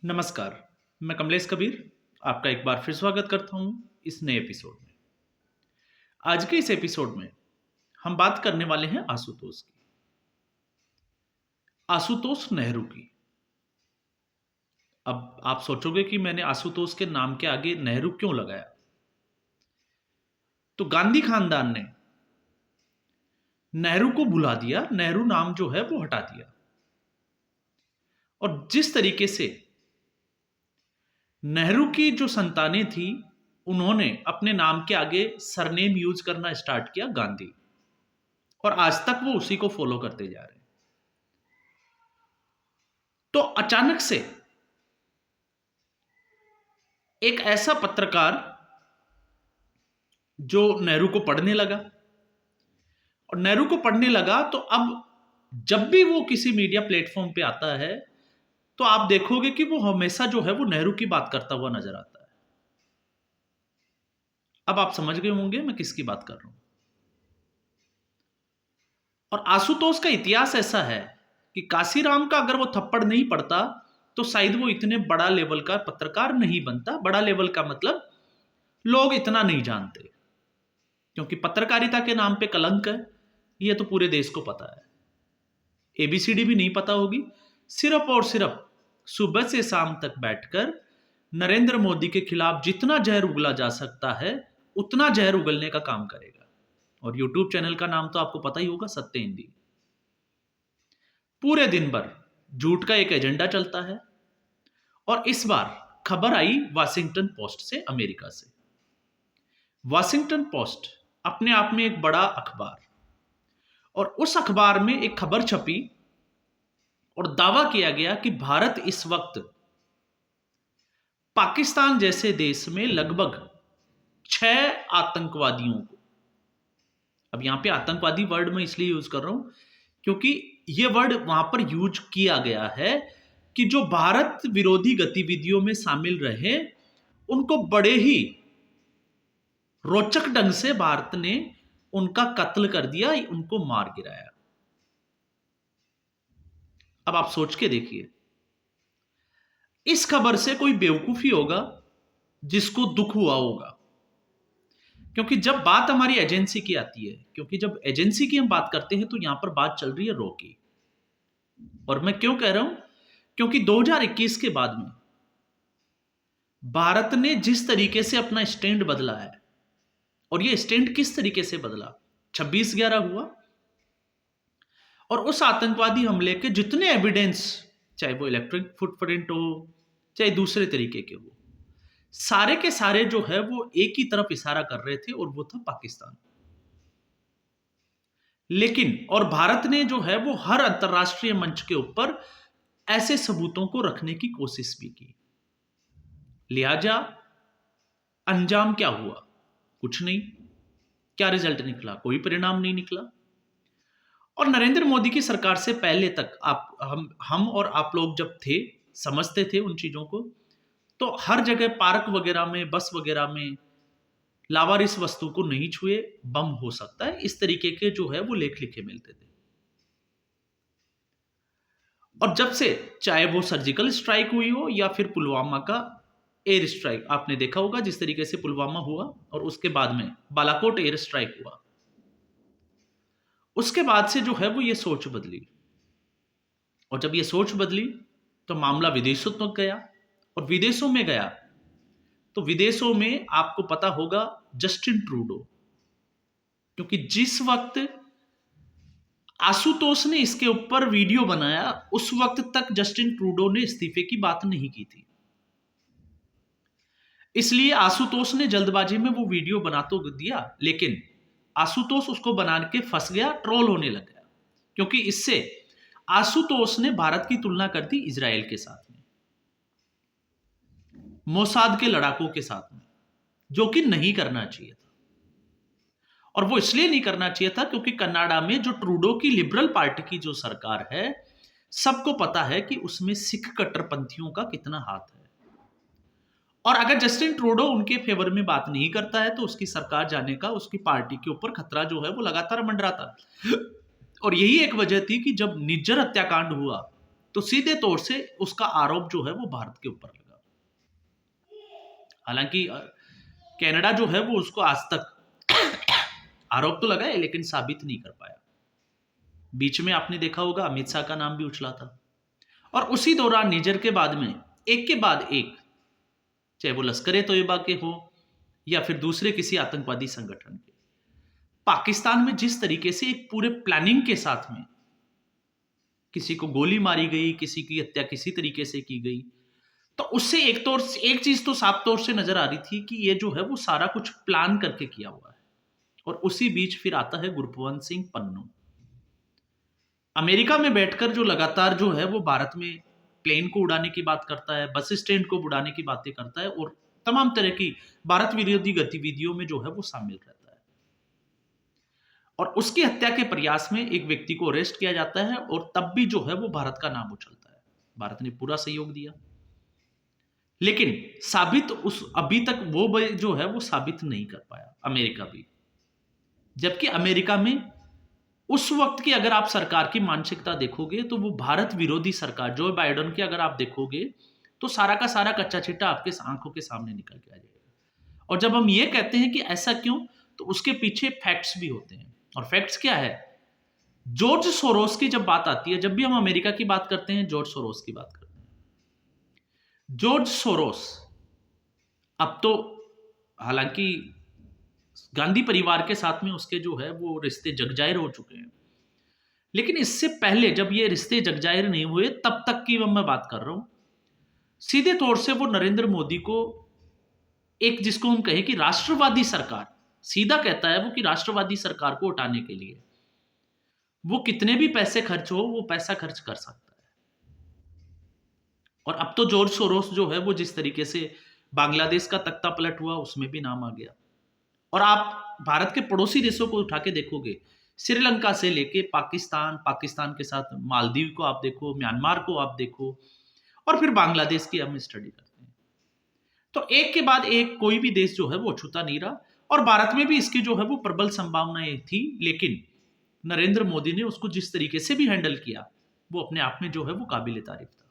नमस्कार, मैं कमलेश कबीर आपका एक बार फिर स्वागत करता हूँ इस नए एपिसोड में। आज के इस एपिसोड में हम बात करने वाले हैं आशुतोष की। आशुतोष नेहरू की। अब आप सोचोगे कि मैंने आशुतोष के नाम के आगे नेहरू क्यों लगाया? तो गांधी खानदान ने नेहरू को भुला दिया, नेहरू नाम जो है वो हटा दिया। और जिस तरीके से नेहरू की जो संतानें थी, उन्होंने अपने नाम के आगे सरनेम यूज करना स्टार्ट किया गांधी, और आज तक वो उसी को फॉलो करते जा रहे हैं। तो अचानक से एक ऐसा पत्रकार जो नेहरू को पढ़ने लगा, और नेहरू को पढ़ने लगा तो अब जब भी वो किसी मीडिया प्लेटफॉर्म पे आता है तो आप देखोगे कि वो हमेशा जो है वो नेहरू की बात करता हुआ नजर आता है। अब आप समझ गए होंगे मैं किसकी बात कर रहा हूं। और आशुतोष का इतिहास ऐसा है कि काशीराम का अगर वो थप्पड़ नहीं पड़ता तो शायद वो इतने बड़ा लेवल का पत्रकार नहीं बनता। बड़ा लेवल का मतलब लोग इतना नहीं जानते, क्योंकि पत्रकारिता के नाम पे कलंक है, ये तो पूरे देश को पता है। एबीसीडी भी नहीं पता होगी, सिर्फ और सिर्फ सुबह से शाम तक बैठकर नरेंद्र मोदी के खिलाफ जितना जहर उगला जा सकता है उतना जहर उगलने का काम करेगा। और यूट्यूब चैनल का नाम तो आपको पता ही होगा, सत्य हिंदी। पूरे दिन भर झूठ का एक एजेंडा चलता है। और इस बार खबर आई वाशिंगटन पोस्ट से, अमेरिका से। वाशिंगटन पोस्ट अपने आप में एक बड़ा अखबार, और उस अखबार में एक खबर छपी और दावा किया गया कि भारत इस वक्त पाकिस्तान जैसे देश में लगभग 6 आतंकवादियों को, अब यहां पे आतंकवादी वर्ड मैं इसलिए यूज कर रहा हूं क्योंकि यह वर्ड वहां पर यूज किया गया है कि जो भारत विरोधी गतिविधियों में शामिल रहे उनको बड़े ही रोचक ढंग से भारत ने उनका कत्ल कर दिया, उनको मार गिराया। अब आप सोच के देखिए, इस खबर से कोई बेवकूफी होगा जिसको दुख हुआ होगा। क्योंकि जब बात हमारी एजेंसी की आती है, क्योंकि जब एजेंसी की हम बात करते हैं तो यहां पर बात चल रही है रॉ की। और मैं क्यों कह रहा हूं, क्योंकि 2021 के बाद में भारत ने जिस तरीके से अपना स्टैंड बदला है, और ये स्टैंड किस तरीके से बदला, 26/11 हुआ, और उस आतंकवादी हमले के जितने एविडेंस, चाहे वो इलेक्ट्रिक फुटप्रिंट हो चाहे दूसरे तरीके के हो, सारे के सारे जो है वो एक ही तरफ इशारा कर रहे थे, और वो था पाकिस्तान। लेकिन और भारत ने जो है वो हर अंतरराष्ट्रीय मंच के ऊपर ऐसे सबूतों को रखने की कोशिश भी की। लिहाजा अंजाम क्या हुआ? कुछ नहीं। क्या रिजल्ट निकला? कोई परिणाम नहीं निकला। और नरेंद्र मोदी की सरकार से पहले तक हम और आप लोग जब थे, समझते थे उन चीजों को, तो हर जगह पार्क वगैरह में, बस वगैरह में लावारिस वस्तु को नहीं छुए, बम हो सकता है, इस तरीके के जो है वो लेख लिखे मिलते थे। और जब से, चाहे वो सर्जिकल स्ट्राइक हुई हो या फिर पुलवामा का एयर स्ट्राइक, आपने देखा होगा जिस तरीके से पुलवामा हुआ और उसके बाद में बालाकोट एयर स्ट्राइक हुआ, उसके बाद से जो है वो ये सोच बदली। और जब ये सोच बदली तो मामला विदेशों तक गया, और विदेशों में गया तो विदेशों में आपको पता होगा जस्टिन ट्रूडो, क्योंकि जिस वक्त आशुतोष ने इसके ऊपर वीडियो बनाया उस वक्त तक जस्टिन ट्रूडो ने इस्तीफे की बात नहीं की थी। इसलिए आशुतोष ने जल्दबाजी में वो वीडियो बना तो दिया, लेकिन आशुतोष उसको बना के फंस गया, ट्रोल होने लग गया, क्योंकि इससे आशुतोष ने भारत की तुलना कर दी इजराइल के साथ में, मोसाद के लड़ाकों के साथ में, जो कि नहीं करना चाहिए था। और वो इसलिए नहीं करना चाहिए था क्योंकि कनाडा में जो ट्रूडो की लिबरल पार्टी की जो सरकार है, सबको पता है कि उसमें सिख कट्टरपंथियों का कितना हाथ है। और अगर जस्टिन ट्रूडो उनके फेवर में बात नहीं करता है तो उसकी सरकार जाने का उसकी पार्टी के ऊपर खतरा जो है वो लगातार मंडराता। और यही एक वजह थी कि जब निज्जर हत्याकांड हुआ तो सीधे तौर से उसका आरोप जो है वो भारत के ऊपर लगा। हालांकि कनाडा जो है वो उसको आज तक आरोप तो लगाए लेकिन साबित नहीं कर पाया। बीच में आपने देखा होगा अमित शाह का नाम भी उछला था, और उसी दौरान निजर के बाद में एक के बाद एक, चाहे वो लश्कर ए तोयबा के हो या फिर दूसरे किसी आतंकवादी संगठन के, पाकिस्तान में जिस तरीके से एक पूरे प्लानिंग के साथ में किसी को गोली मारी गई, किसी की हत्या किसी तरीके से की गई, तो उससे एक चीज तो साफ तौर से नजर आ रही थी कि ये जो है वो सारा कुछ प्लान करके किया हुआ है। और उसी बीच फिर आता है गुरपवंत सिंह पन्नू, अमेरिका में बैठकर जो लगातार जो है वो भारत में प्लेन को उड़ाने की बात करता है, बस स्टैंड को उड़ाने की बातें करता है, और तमाम तरह की भारत विरोधी गतिविधियों में जो है वो शामिल रहता है। और उसकी हत्या के प्रयास में एक व्यक्ति को अरेस्ट किया जाता है, और तब भी जो है वो भारत का नाम उछलता है। भारत ने पूरा सहयोग दिया, लेकिन साबित उस अभी तक वो जो है वो साबित नहीं कर पाया अमेरिका भी। जबकि अमेरिका में उस वक्त की अगर आप सरकार की मानसिकता देखोगे तो वो भारत विरोधी सरकार, जो बाइडेन की अगर आप देखोगे तो सारा का सारा कच्चा चिट्टा आपके आंखों के सामने निकल के आ जाएगा। और जब हम ये कहते हैं कि ऐसा क्यों, तो उसके पीछे फैक्ट्स भी होते हैं। और फैक्ट्स क्या है? जॉर्ज सोरोस की जब बात आती है, जब भी हम अमेरिका की बात करते हैं जॉर्ज सोरोस की बात करते हैं। जॉर्ज सोरोस अब तो हालांकि गांधी परिवार के साथ में उसके जो है वो रिश्ते जगजाहिर हो चुके हैं, लेकिन इससे पहले जब ये रिश्ते जगजाहिर नहीं हुए तब तक की मैं बात कर रहा हूं, सीधे तौर से वो नरेंद्र मोदी को एक, जिसको हम कहें कि राष्ट्रवादी सरकार, सीधा कहता है वो कि राष्ट्रवादी सरकार को उठाने के लिए वो कितने भी पैसे खर्च हो वो पैसा खर्च कर सकता है। और अब तो जॉर्ज सोरोस जो है वो जिस तरीके से बांग्लादेश का तख्ता पलट हुआ उसमें भी नाम आ गया। और आप भारत के पड़ोसी देशों को उठा के देखोगे, श्रीलंका से लेके पाकिस्तान, पाकिस्तान के साथ मालदीव को आप देखो, म्यांमार को आप देखो, और फिर बांग्लादेश की हम स्टडी करते हैं, तो एक के बाद एक कोई भी देश जो है वो अछूता नहीं रहा। और भारत में भी इसकी जो है वो प्रबल संभावनाएं थी, लेकिन नरेंद्र मोदी ने उसको जिस तरीके से भी हैंडल किया वो अपने आप में जो है वो काबिल तारीफ था।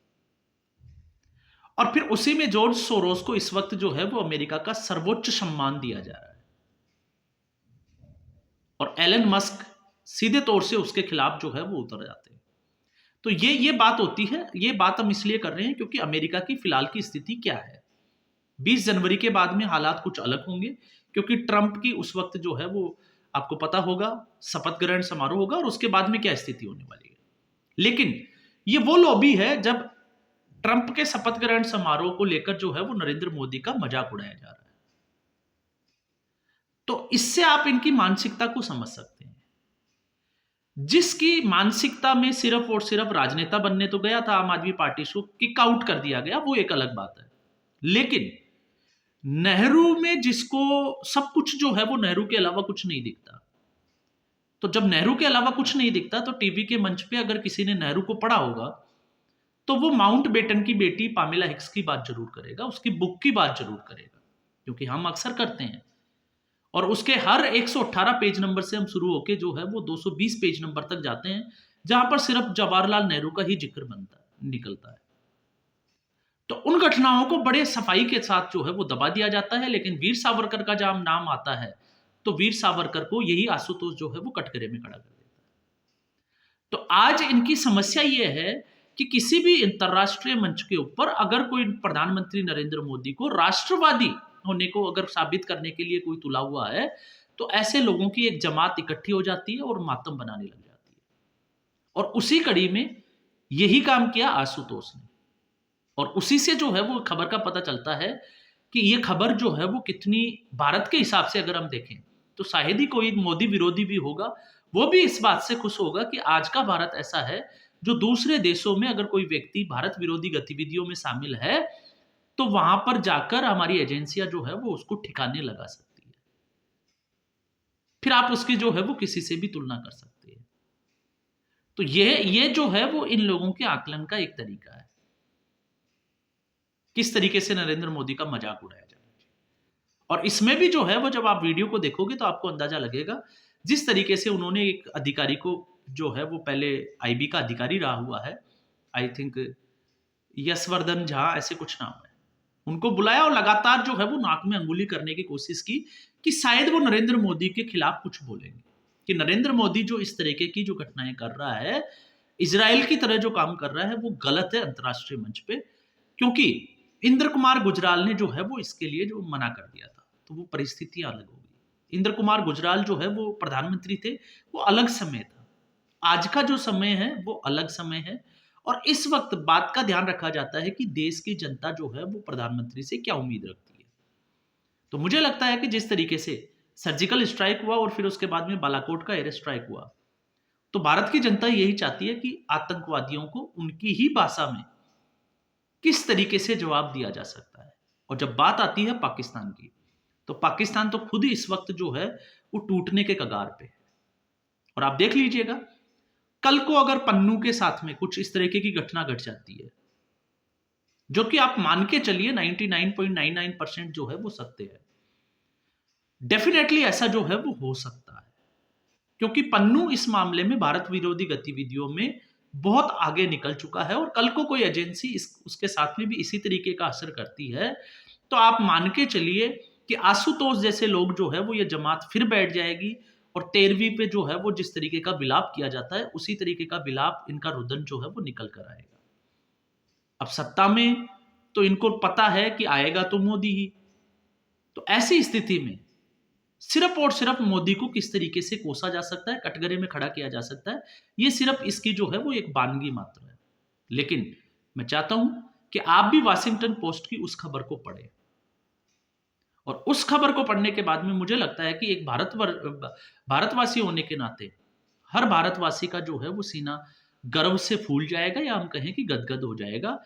और फिर उसी में जॉर्ज सोरोस को इस वक्त जो है वो अमेरिका का सर्वोच्च सम्मान दिया जा रहा है, और एलन मस्क सीधे तौर से उसके खिलाफ जो है वो उतर जाते हैं। तो ये बात होती है, ये बात हम इसलिए कर रहे हैं क्योंकि अमेरिका की फिलहाल की स्थिति क्या है। 20 जनवरी के बाद में हालात कुछ अलग होंगे, क्योंकि ट्रंप की उस वक्त जो है वो आपको पता होगा शपथ ग्रहण समारोह होगा, और उसके बाद में क्या स्थिति होने वाली है। लेकिन ये वो लॉबी है जब ट्रंप के शपथ ग्रहण समारोह को लेकर जो है वो नरेंद्र मोदी का मजाक उड़ाया जा रहा है। तो इससे आप इनकी मानसिकता को समझ सकते हैं। जिसकी मानसिकता में सिर्फ और सिर्फ राजनेता बनने तो गया था, आम आदमी पार्टी को किक आउट कर दिया गया, वो एक अलग बात है। लेकिन नेहरू में जिसको सब कुछ जो है वो नेहरू के अलावा कुछ नहीं दिखता, तो जब नेहरू के अलावा कुछ नहीं दिखता तो टीवी के मंच पे अगर किसी ने नेहरू को पढ़ा होगा तो वो माउंट बेटन की बेटी पामेला हिक्स की बात जरूर करेगा, उसकी बुक की बात जरूर करेगा, क्योंकि हम अक्सर करते हैं। और उसके हर 118 पेज नंबर से हम शुरू होके जो है वो 220 पेज नंबर तक जाते हैं, जहां पर सिर्फ जवाहरलाल नेहरू का ही जिक्र निकलता है। तो उन घटनाओं को बड़े सफाई के साथ जो है वो दबा दिया जाता है, लेकिन वीर सावरकर का जब नाम आता है तो वीर सावरकर को यही आशुतोष जो है वो कटघरे में खड़ा कर देता है। तो आज इनकी समस्या ये है कि किसी भी अंतरराष्ट्रीय मंच के ऊपर अगर कोई प्रधानमंत्री नरेंद्र मोदी को राष्ट्रवादी होने को अगर साबित करने के लिए कोई तुला हुआ है, तो ऐसे लोगों की एक जमात इकट्ठी हो जाती है और मातम बनाने लग जाती है। और उसी कड़ी में यही काम किया आशुतोष ने, और उसी से जो है वो खबर का पता चलता है कि ये खबर जो है वो कितनी, भारत के हिसाब से अगर हम देखें तो शायद ही कोई मोदी विरोधी भी होगा, वो भी इस बात से खुश होगा कि आज का भारत ऐसा है जो दूसरे देशों में अगर कोई व्यक्ति भारत विरोधी गतिविधियों में शामिल है तो वहां पर जाकर हमारी एजेंसियां जो है वो उसको ठिकाने लगा सकती है। फिर आप उसकी जो है वो किसी से भी तुलना कर सकते हैं। तो ये जो है वो इन लोगों के आकलन का एक तरीका है, किस तरीके से नरेंद्र मोदी का मजाक उड़ाया जाए। और इसमें भी जो है वो जब आप वीडियो को देखोगे तो आपको अंदाजा लगेगा, जिस तरीके से उन्होंने एक अधिकारी को जो है वो पहले आईबी का अधिकारी रहा हुआ है, आई थिंक यशवर्धन झा, ऐसे कुछ नाम है। उनको बुलाया और लगातार जो है वो नाक में अंगुली करने की कोशिश की कि शायद वो नरेंद्र मोदी के खिलाफ कुछ बोलेंगे, कि नरेंद्र मोदी जो इस तरीके की जो घटनाएं कर रहा है, इजराइल की तरह जो काम कर रहा है, वो गलत है अंतर्राष्ट्रीय मंच पे। क्योंकि इंद्र कुमार गुजराल ने जो है वो इसके लिए जो मना कर दिया था, तो वो परिस्थितियां अलग हो गई। इंद्र कुमार गुजराल जो है वो प्रधानमंत्री थे, वो अलग समय था। आज का जो समय है वो अलग समय है, और इस वक्त बात का ध्यान रखा जाता है कि देश की जनता जो है वो प्रधानमंत्री से क्या उम्मीद रखती है। तो मुझे लगता है कि जिस तरीके से सर्जिकल स्ट्राइक हुआ और फिर उसके बाद में बालाकोट का एयर स्ट्राइक हुआ, तो भारत की जनता यही चाहती है कि आतंकवादियों को उनकी ही भाषा में किस तरीके से जवाब दिया जा सकता है। और जब बात आती है पाकिस्तान की, तो पाकिस्तान तो खुद ही इस वक्त जो है वो टूटने के कगार पे है। और आप देख लीजिएगा, कल को अगर पन्नू के साथ में कुछ इस तरीके की घटना घट जाती है, जो कि आप मान के चलिए 99.99% जो है वो सत्य है, डेफिनेटली ऐसा जो है वो हो सकता है। क्योंकि पन्नू इस मामले में भारत विरोधी गतिविधियों में बहुत आगे निकल चुका है, और कल को कोई एजेंसी उसके साथ में भी इसी तरीके का असर करती है, तो आप मान के चलिए कि आशुतोष जैसे लोग जो है वो ये जमात फिर बैठ जाएगी, और 13वीं पे जो है वो जिस तरीके का विलाप किया जाता है, उसी तरीके का विलाप, इनका रुदन जो है वो निकल कर आएगा। अब सत्ता में तो इनको पता है कि आएगा तो मोदी ही, तो ऐसी स्थिति में सिर्फ और सिर्फ मोदी को किस तरीके से कोसा जा सकता है, कटघरे में खड़ा किया जा सकता है, ये सिर्फ इसकी जो है वो एक वानगी मात्र है। लेकिन मैं चाहता हूं कि आप भी वाशिंगटन पोस्ट की उस खबर को पढ़ें, और उस खबर को पढ़ने के बाद में मुझे लगता है कि एक भारतवासी होने के नाते हर भारतवासी का जो है वो सीना गर्व से फूल जाएगा, या हम कहें कि गदगद हो जाएगा।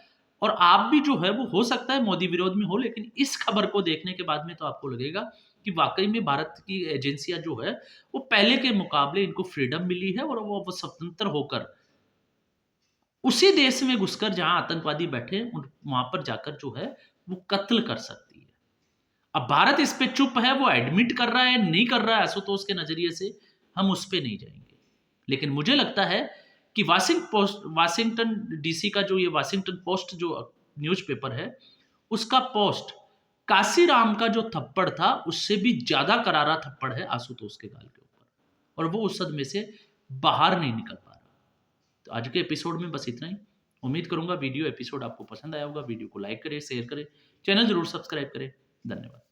और आप भी जो है वो हो सकता है मोदी विरोध में हो, लेकिन इस खबर को देखने के बाद में तो आपको लगेगा कि वाकई में भारत की एजेंसियां जो है वो पहले के मुकाबले इनको फ्रीडम मिली है, और वो स्वतंत्र होकर उसी देश में घुसकर जहां आतंकवादी बैठे वहां पर जाकर जो है वो कत्ल कर सकती है। अब भारत इस पे चुप है, वो एडमिट कर रहा है नहीं कर रहा है आशुतोष के नजरिए से, हम उस पे नहीं जाएंगे। लेकिन मुझे लगता है कि वाशिंगटन डीसी का जो ये वाशिंगटन पोस्ट जो न्यूज़पेपर है, उसका पोस्ट काशीराम का जो थप्पड़ था उससे भी ज्यादा करारा थप्पड़ है आशुतोष के गाल के ऊपर, और वो उस सदमे से बाहर नहीं निकल पा रहा। तो आज के एपिसोड में बस इतना ही। उम्मीद करूंगा वीडियो एपिसोड आपको पसंद आया होगा। वीडियो को लाइक करें, शेयर करें, चैनल जरूर सब्सक्राइब करें। धन्यवाद।